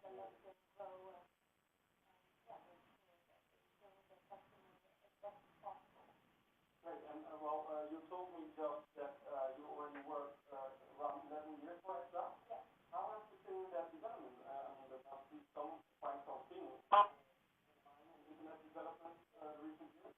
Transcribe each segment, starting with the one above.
Great. And well, you told me just that you already worked around 11 years for Excel. How has been that development? I mean, that must be quite something in internet development recent years.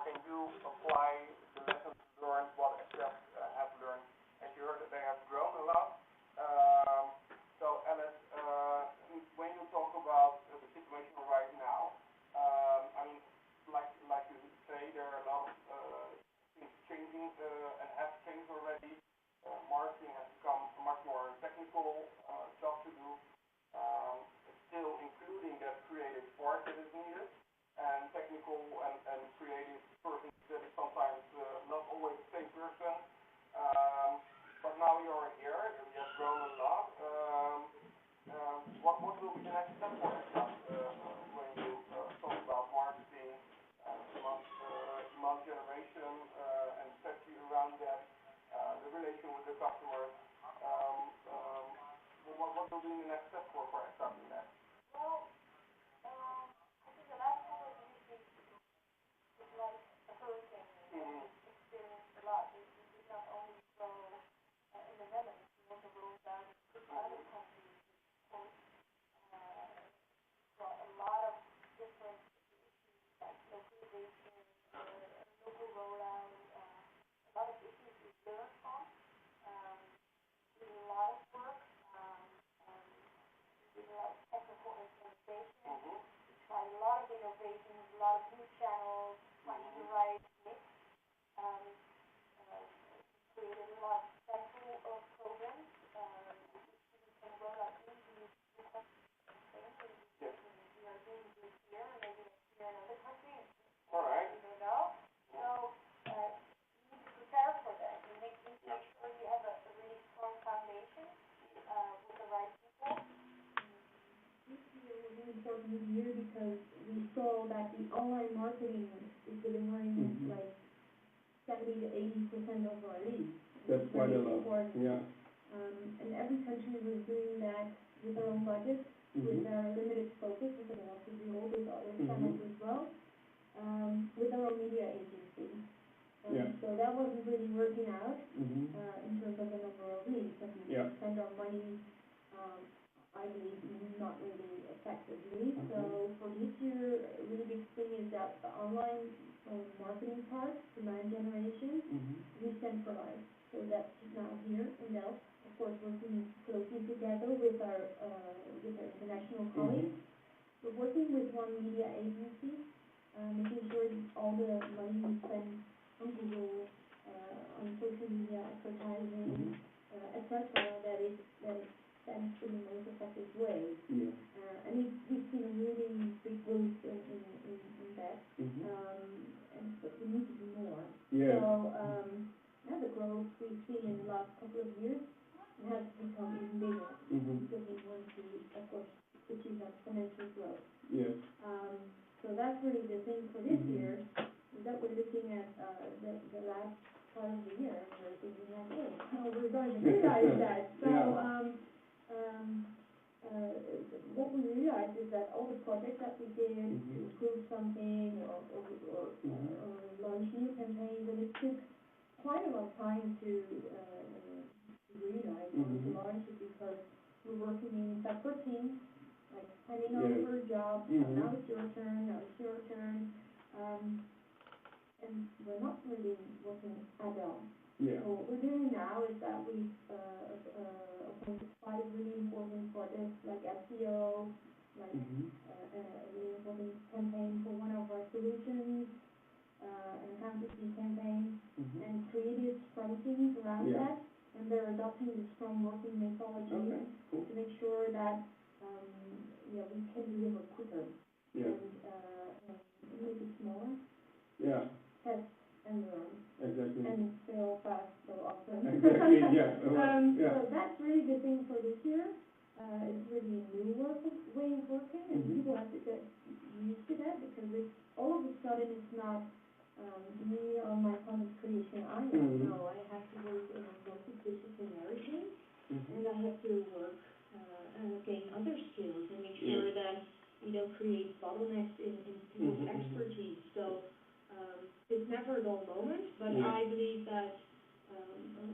can you apply the lessons learned, what Accept have learned? As you heard that they have grown a lot. So Alice, when you talk about the situation right now, I mean, like you say, there are a lot of things changing and have changed already. Marketing has become a much more technical job to do, still including that creative part that is needed, and technical and creative person that is sometimes not always the same person. But now you're here, you have grown a lot. What will be the next step for yourself when you talk about marketing, demand generation, and strategy around that, the relation with the customers? What will be the next step for yourself in that? Well, I think the last couple of years is like a hurricane. Experienced a lot. We did not only grow in the Netherlands, we also rolled out to other countries, of course. Brought a lot of different issues like localization, local rollout, a lot of issues we learned from. Did a lot of work, did a lot of technical implementation. Tried a lot of innovations, a lot of new channels, finding the right mix. Created a lot of central programs which we can roll out into different things. We are doing this here, and maybe next year in other countries. All right. We don't know. So you need to prepare for that. You need to make sure you have a really strong foundation with the right people. This year was an important year because we saw that the online marketing is delivering like 70 to 80% of our leads. That's quite a lot. Yeah. And every country was doing that with their own budget, with their limited focus, because they also do all these other channels as well, with their own media agency. So that wasn't really working out in terms of the number of leads. And we spent our money, I believe, not really effectively. So for this year, a really big thing is that the online marketing part, demand generation, we centralize. So that's now here in Delft, of course, working closely together with our international colleagues. We're working with one media agency, making sure all the money we spend on Google, on social media, advertising, etc., that it spent in the most effective way. And we've seen a really big boost in that. But we need to do more. So the growth we've seen in the last couple of years has become even bigger because we want to, of course, achieve exponential growth. So that's really the thing for this year, is that we're looking at the last part of the year and we're thinking like, oh, how we're going to realize that. So what we realized is that all the projects that we did to improve something or launch new campaigns, and it took quite a lot of time to realize or to launch it because we're working in separate teams, like handing over jobs, now it's your turn, now it's your turn, and we're not really working agile. So what we're doing now is that we've appointed 5 really important projects like SEO, like a really important campaign for one of our solutions, an accountancy campaign, and creative strategies around that. And they're adopting the strong working methodology to make sure that we can deliver quicker and make it smaller. Test and learn. Exactly. And fail fast so often. Exactly. So that's really the thing for this year. It's really a new way of working, and people have to get used to that because it's all of a sudden it's not me on my content creation island. No, I have to work in a multidisciplinary team, and I have to work and gain other skills and make sure that we don't create bottlenecks in people's expertise. So it's never a dull moment, but I believe that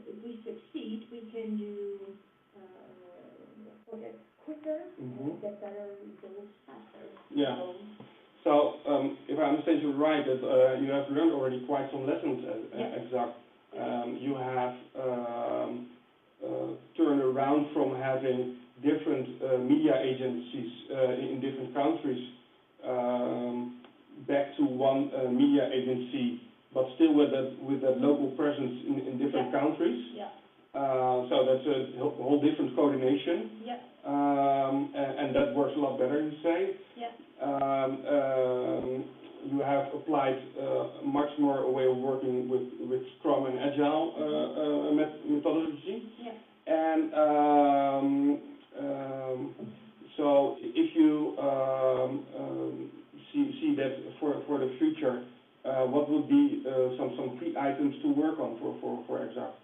if we succeed, we can do quicker and get better results faster. So if I I understand you right, that you have learned already quite some lessons exact. You have turned around from having different media agencies in different countries back to one media agency, but still with that local presence in different countries. Yeah. So that's a whole different coordination. Yeah. And that works a lot better, you say. Yeah. You have applied much more a way of working with Scrum and Agile methodology. Yeah. And so if you see that for the future, what would be some key items to work on for Exact?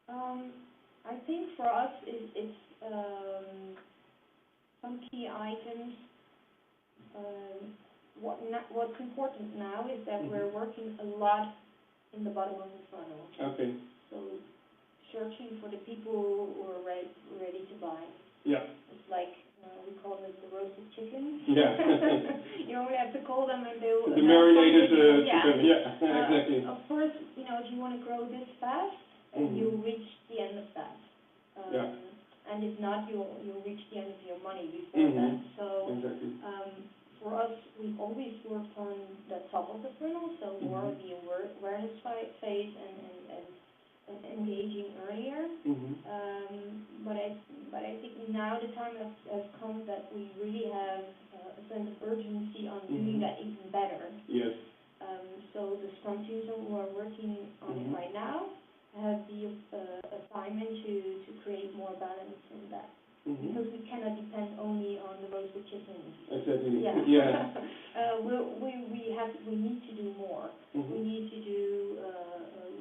I think for us it's some key items. What's important now is that we're working a lot in the bottom of the funnel. Okay. So searching for the people who are ready to buy. Yeah. It's like we call it the roasted chicken. Yeah. You only have to call them and they'll. The marinated chicken. Yeah. Exactly. Of course, if you want to grow this fast, you'll reach the end of that. And if not, you'll reach the end of your money before that. So exactly. For us, we've always worked on the top of the funnel, so more of the awareness phase and engaging earlier. But I think now the time has come that we really have a sense of urgency on doing that even better. Yes. So the Scrum teams who are working on it right now have the assignment to create more balance in that. Because we cannot depend only on the roasted chickens. Exactly. Yeah. Yeah. We need to do more. We need to do.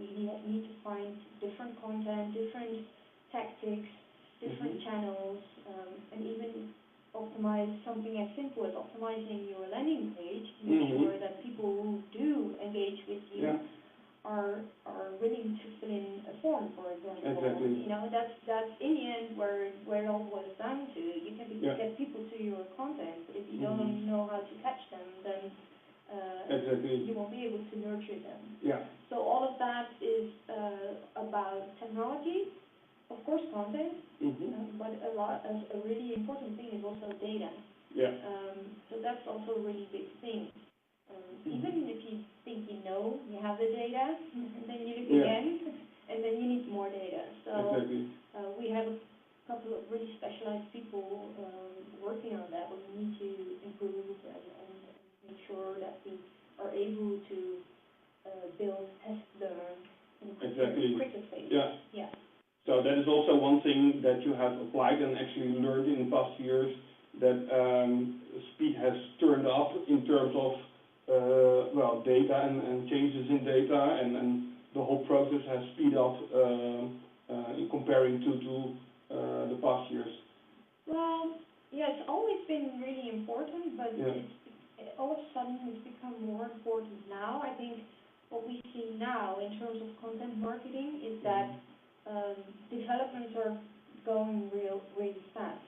We need to find different content, different tactics, different channels, and even optimize something as simple as optimizing your landing page to make sure that people who do engage with you are willing to fill in a form, for example. Exactly. That's in the end where it all boils down to. You can get people to your content, but if you don't know how to catch them, then you won't be able to nurture them. Yeah. So all of that is about technology, of course content, but a really important thing is also data. Yeah. So that's also a really big thing. Even if you think you have the data, and then you look again, and then you need more data. So we have a couple of really specialized people working on that. We need to improve and make sure that we are able to build, test, learn in a quicker phase. Yeah. Yeah. So that is also one thing that you have applied and actually learned in the past years, that speed has turned up in terms of data and changes in data, and the whole process has speed up in comparing to the past years. Well, yeah, it's always been really important, but all of a sudden it's become more important now. I think what we see now in terms of content marketing is that developments are going really fast.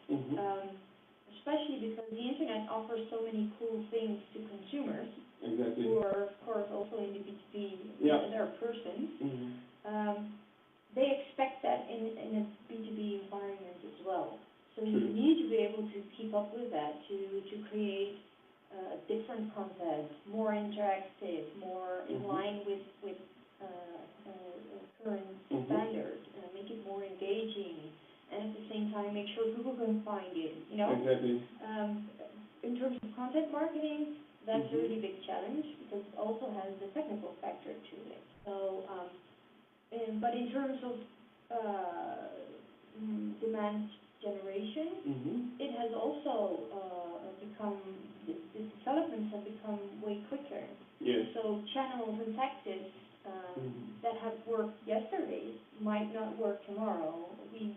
Especially because the internet offers so many cool things to consumers who are, of course, also in the B2B, they're persons. They expect that in a B2B environment as well. So you need to be able to keep up with that, to create different content, more interactive, more in line with current standards, make it more engaging, and at the same time make sure Google can find it, Exactly. In terms of content marketing, that's a really big challenge because it also has the technical factor to it. So, but in terms of demand generation, it has also become, the developments have become way quicker. Yes. So channels and tactics that have worked yesterday might not work tomorrow. We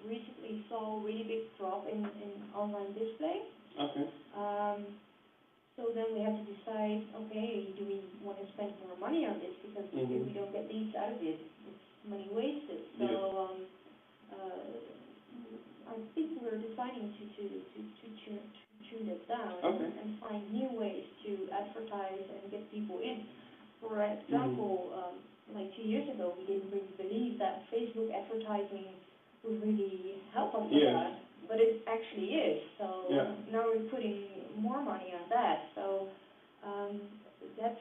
recently saw a really big drop in online display. Okay. So then we have to decide, okay, do we want to spend more money on this? Because if we don't get leads out of it, it's money wasted. So I think we're deciding to tune that down Okay. and find new ways to advertise and get people in. For example, like 2 years ago, we didn't really believe that Facebook advertising would really help us with Yes. that, but it actually is. So Yeah. now we're putting more money on that. So that's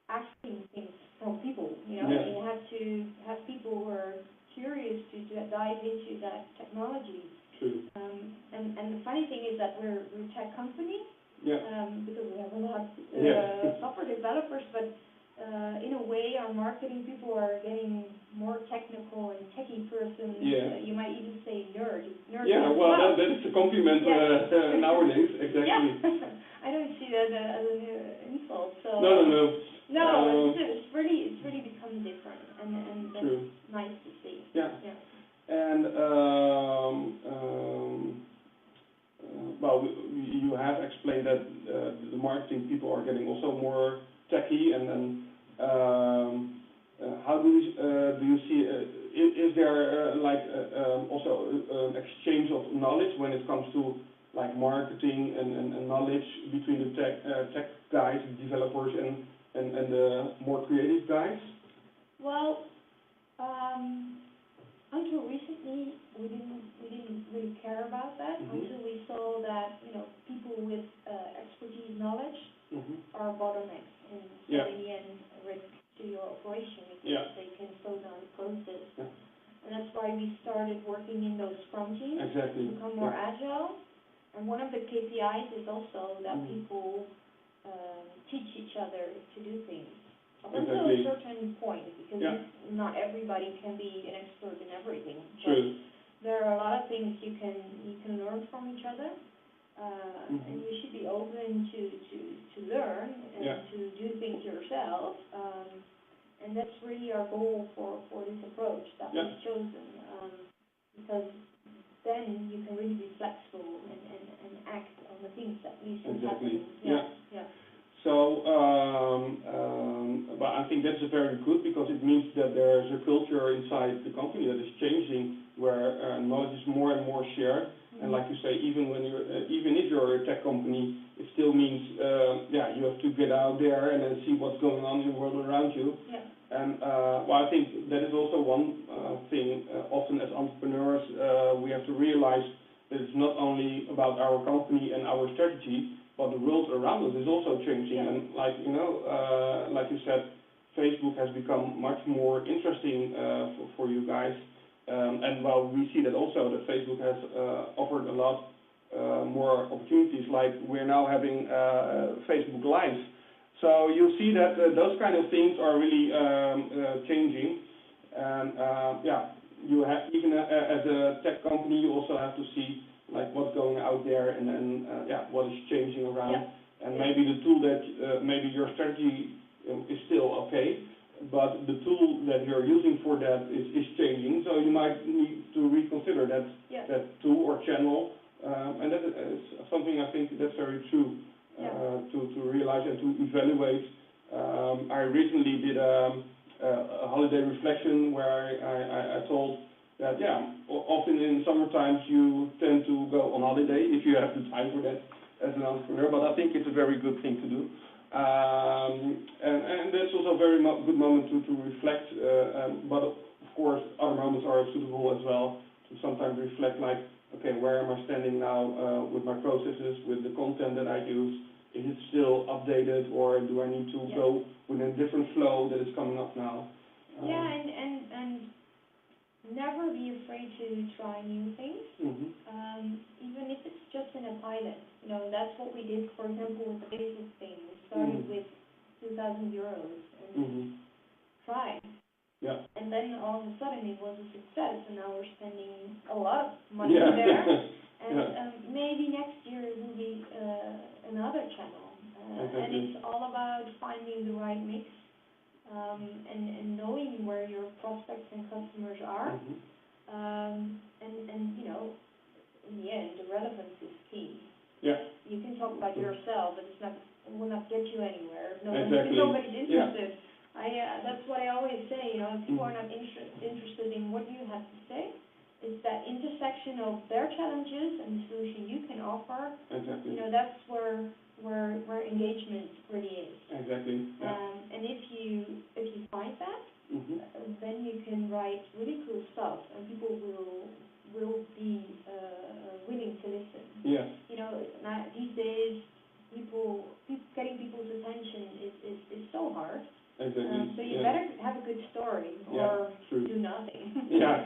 asking things from people. You know, Yeah. you have to have people who are curious to dive into that technology. True. And the funny thing is that we're a tech company, Yeah. because we have a lot of Yeah. software developers, but in a way our marketing people are getting more technical and techie persons. Yeah. You might even say nerd. Yeah, as well, that is a compliment Yeah. nowadays, exactly. Yeah. I don't see that as an insult. So No. No, it's really become different, and that's True. nice to see. Yeah. Yeah. And well, you have explained that the marketing people are getting also more techy, and then how do you see? Is there also an exchange of knowledge when it comes to like marketing and knowledge between the tech guys, developers, and the more creative guys? Well, until recently, we didn't really care about that until we saw that people with expertise, knowledge are bottlenecks in setting in risk to your operation because they can slow down the process. Yeah. And that's why we started working in those Scrum teams Exactly. to become more agile. And one of the KPIs is also that people teach each other to do things. Up until a certain point, because not everybody can be an expert in everything. True. But there are a lot of things you can learn from each other, and you should be open to learn and to do things yourself. And that's really our goal for this approach that we've chosen, because then you can really be flexible and act on the things that you see happening. Yeah. So, but I think that's very good because it means that there's a culture inside the company that is changing, where knowledge is more and more shared. And like you say, even if you're a tech company, it still means you have to get out there and then see what's going on in the world around you. Yeah. And I think that is also one thing. Often as entrepreneurs, we have to realize that it's not only about our company and our strategy, but the world around us is also changing. Yeah. And like like you said, Facebook has become much more interesting for you guys. And well, we see that also that Facebook has offered a lot more opportunities. Like we're now having Facebook Live. So you see that those kind of things are really changing. And you have, even as a tech company, you also have to see like what's going out there and what is changing around. Yeah. And maybe the tool that maybe your strategy is still okay, but the tool that you're using for that is changing. So you might need to reconsider that tool or channel. And that is something I think that's very true to realize and to evaluate. I recently did a holiday reflection where I told that often in summer times you tend to go on holiday if you have the time for that as an entrepreneur, but I think it's a very good thing to do. And that's also a very good moment to reflect, but of course other moments are suitable as well to sometimes reflect, like, okay, where am I standing now with my processes, with the content that I use? Is it still updated, or do I need to go with a different flow that is coming up now? And never be afraid to try new things, even if it's just in a pilot. That's what we did, for example, with the Facebook thing. We started with 2,000 euros and tried. Yeah. And then all of a sudden it was a success, and now we're spending a lot of money there. And maybe next year it will be another channel. And it's all about finding the right mix. And knowing where your prospects and customers are, and in the end, the relevance is key. Yeah. You can talk about yourself, but it will not get you anywhere. Nobody's interested. That's what I always say. If people are not interested in what you have to say, it's that intersection of their challenges and the solution you can offer. Exactly. You know, that's where engagement really is. Exactly. Yeah. And if you find that, then you can write really cool stuff, and people will be willing to listen. Yeah. You know, these days, getting people's attention is so hard. Exactly. So you better have a good story, or do nothing. Yeah.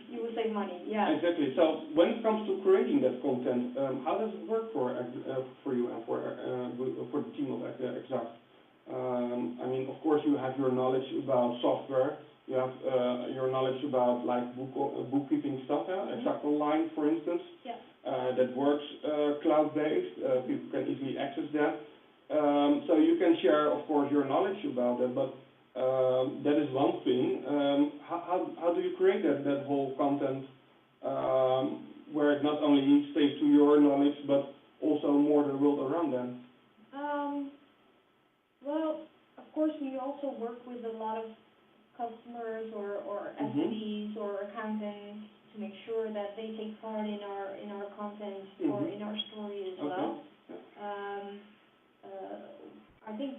You will save money. Yeah. Exactly. So when it comes to creating that content, how does it work for you and for the team of Exact? I mean, of course, you have your knowledge about software. You have your knowledge about like bookkeeping stuff, Exact Online, for instance. Yeah. That works cloud-based. People can easily access that. So you can share, of course, your knowledge about that, but that is one thing. How do you create that whole content where it not only stays to your knowledge, but also more the world around them? Well, of course, we also work with a lot of customers or SMEs or accountants to make sure that they take part in our content or in our story as well. I think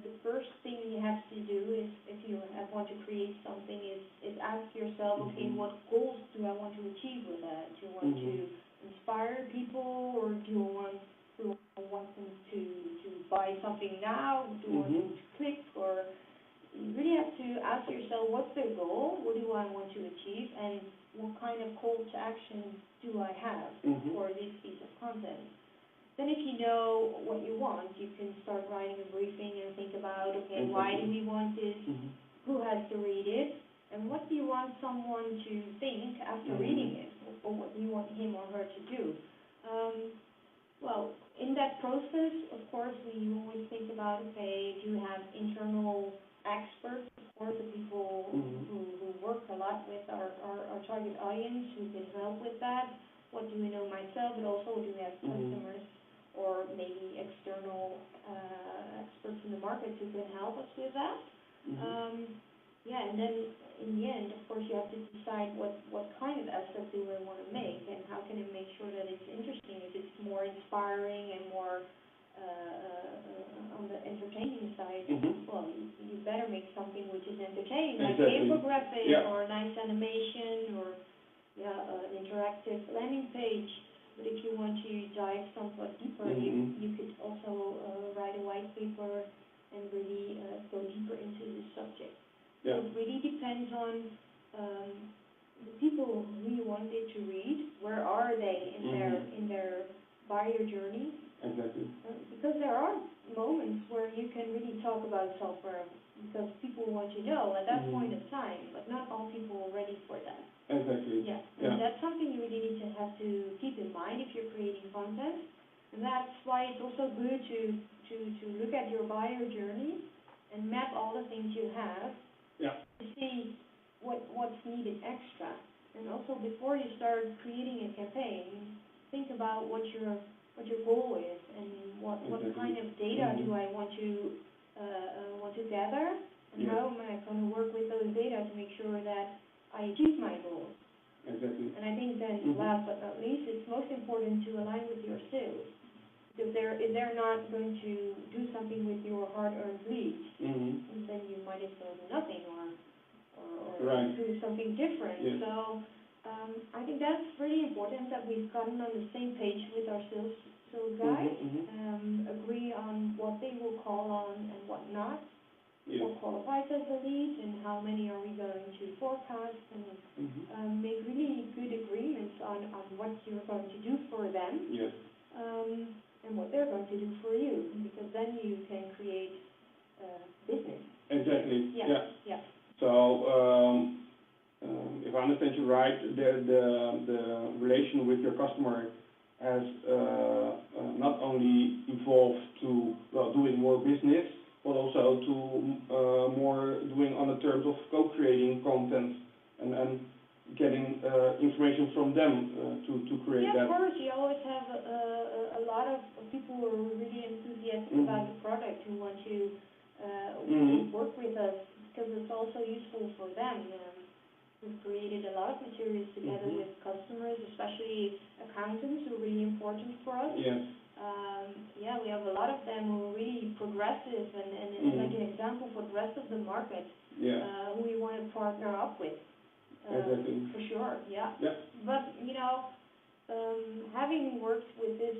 the first thing you have to do is, if you want to create something, is ask yourself, okay, what goals do I want to achieve with that? Do you want to inspire people, or do I want them to buy something now? Do you want them to click? Or you really have to ask yourself, what's the goal? What do I want to achieve? And what kind of call to action do I have for this piece of content? Then if you know what you want, you can start writing a briefing and think about, okay, why do we want this? Who has to read it? And what do you want someone to think after reading it? Or what do you want him or her to do? Well, in that process, of course, we always think about, okay, do you have internal experts, of course, the people who work a lot with our target audience, who can help with that? What do we know myself, but also do we have customers or maybe external experts in the market who can help us with that? And then in the end, of course, you have to decide what kind of asset do I want to make, and how can I make sure that it's interesting. If it's more inspiring and more on the entertaining side, well, you better make something which is entertaining, like an infographic or a nice animation or an interactive landing page. But if you want to dive somewhat deeper, you could also write a white paper and really go deeper into the subject. So it really depends on the people who you want it to read. Where are they in their buyer journey? Exactly. Because there are moments where you can really talk about software because people want to know at that point of time, but not all people are ready for that. Exactly. Yeah, and that's something you really need to have to keep in mind if you're creating content. And that's why it's also good to look at your buyer journey and map all the things you have to see what's needed extra. And also before you start creating a campaign, think about what your goal is and what kind of data do I want to gather, and how am I going to work with those data to make sure that I achieve my goals. Exactly. And I think then, last but not least, it's most important to align with your sales. Because if they're not going to do something with your hard-earned leads, then you might as well do nothing or do something different. Yes. So I think that's really important that we've gotten on the same page with our sales guys, agree on what they will call on and what not. What qualifies as a lead, and how many are we going to forecast, and make really good agreements on what you're going to do for them, and what they're going to do for you, because then you can create business. Exactly. Yeah. So if I understand you right, the relation with your customer has not only evolved to doing more business, but also to more doing on the terms of co-creating content and getting information from them to create that. Yeah, of course. You always have a lot of people who are really enthusiastic about the product, who want to work with us, because it's also useful for them. We've created a lot of materials together with customers, especially accountants, who are really important for us. Yes. Yeah, we have a lot of them who are really progressive and like an example for the rest of the market, who we want to partner up with. Exactly. For sure, yeah. Yeah. But, you know, having worked with this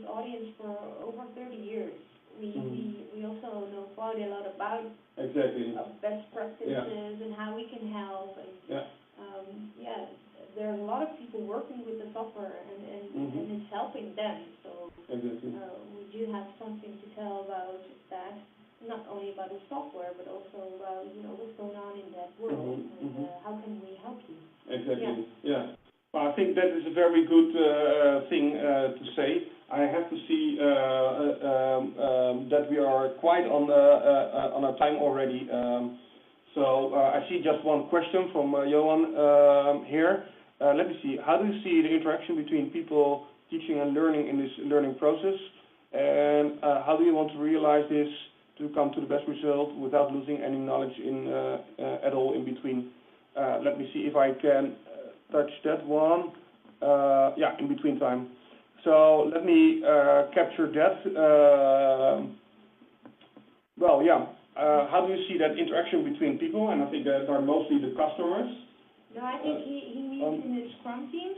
audience for over 30 years, we also know quite a lot about best practices and how we can help. And, there are a lot of people working with the software, and it's helping them. So we do have something to tell about that, not only about the software, but also about, you know, what's going on in that world, and how can we help you. Exactly, yeah. Well, I think that is a very good thing to say. I have to see that we are quite on our time already. So I see just one question from Johan here. Let me see. How do you see the interaction between people teaching and learning in this learning process? And how do you want to realize this to come to the best result without losing any knowledge at all in between? Let me see if I can touch that one. Yeah, in between time. So let me capture that. Well, yeah. How do you see that interaction between people? And I think that are mostly the customers. No, I think he means in the Scrum teams.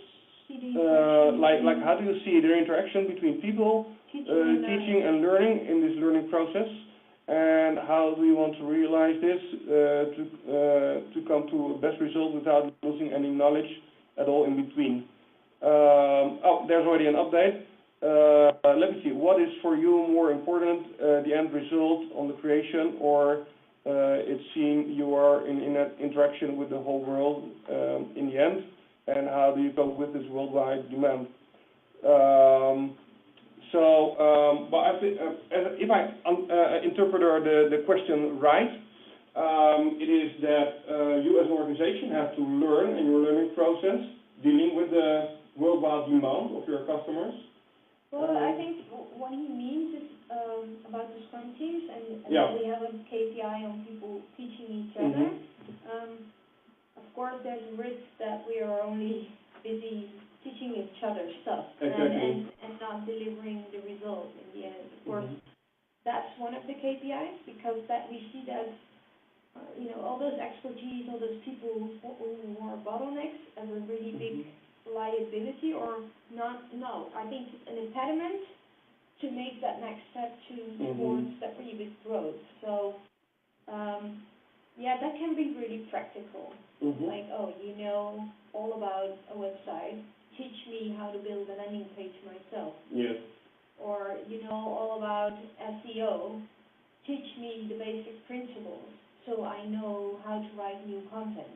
Like how do you see the interaction between people teaching and learning in this learning process? And how do you want to realize this to come to a best result without losing any knowledge at all in between? Oh, there's already an update. Let me see. What is for you more important, the end result on the creation, or it's seeing you are in that interaction with the whole world in the end? And how do you cope with this worldwide demand? But I think, if I interpret the question right, it is that you as an organization have to learn in your learning process, dealing with the worldwide demand of your customers. Well, I think what he means is about the Scrum teams, and we have a KPI on people teaching each other. Of course, there's a risk that we are only busy teaching each other stuff and not delivering the result in the end. Of course, that's one of the KPIs, because that we see that you know, all those expertise, all those people who are bottlenecks as a really big liability, or not. No, I think it's an impediment to make that next step towards that really big growth. So yeah, that can be really practical. Like, oh, you know all about a website, teach me how to build a landing page myself. Yes. Or you know all about SEO, teach me the basic principles so I know how to write new content.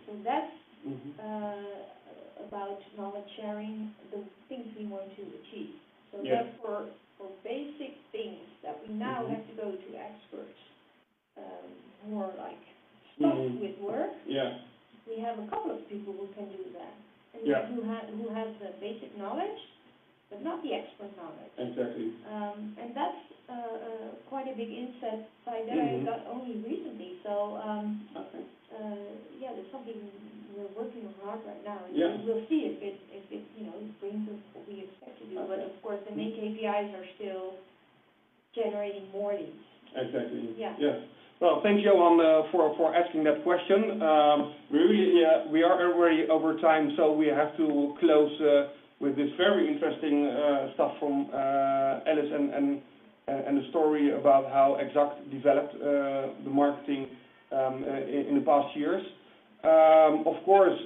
So that's about knowledge sharing, the things we want to achieve. So therefore, for basic things that we now have to go to experts who are like stuffed with work, we have a couple of people who can do that, and who have the basic knowledge, but not the expert knowledge. Exactly. And that's quite a big insight that I got only recently. So there's something we're working on hard right now, and we'll see if it you know brings us what we expect to do. But of course, the main KPIs are still generating more leads. Exactly. Yeah. Yes. Well, thanks, Johan, for asking that question. We are already over time, so we have to close with this very interesting stuff from Alice and the story about how Exact developed the marketing in the past years. Of course,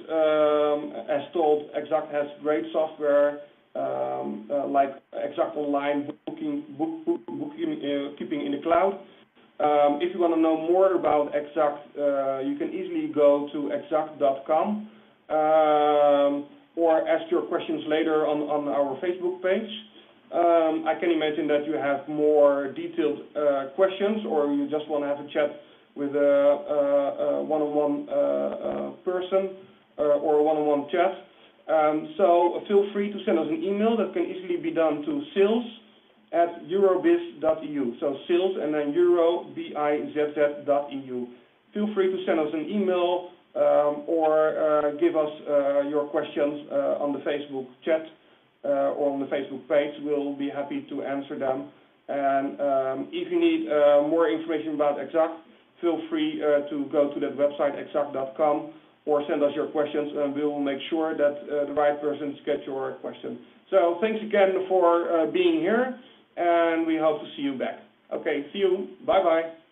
as told, Exact has great software like Exact Online, bookkeeping in the cloud. If you want to know more about Exact, you can easily go to exact.com or ask your questions later on our Facebook page. I can imagine that you have more detailed questions, or you just want to have a chat with a one-on-one person or a one-on-one chat. So feel free to send us an email. That can easily be done to sales@eurobiz.eu. So sales and then eurobizz.eu. feel free to send us an email or give us your questions on the Facebook chat or on the Facebook page. We'll be happy to answer them. And if you need more information about Exact, feel free to go to that website, exact.com, or send us your questions, and we will make sure that the right persons get your question. So thanks again for being here, and we hope to see you back. Okay, see you. Bye-bye.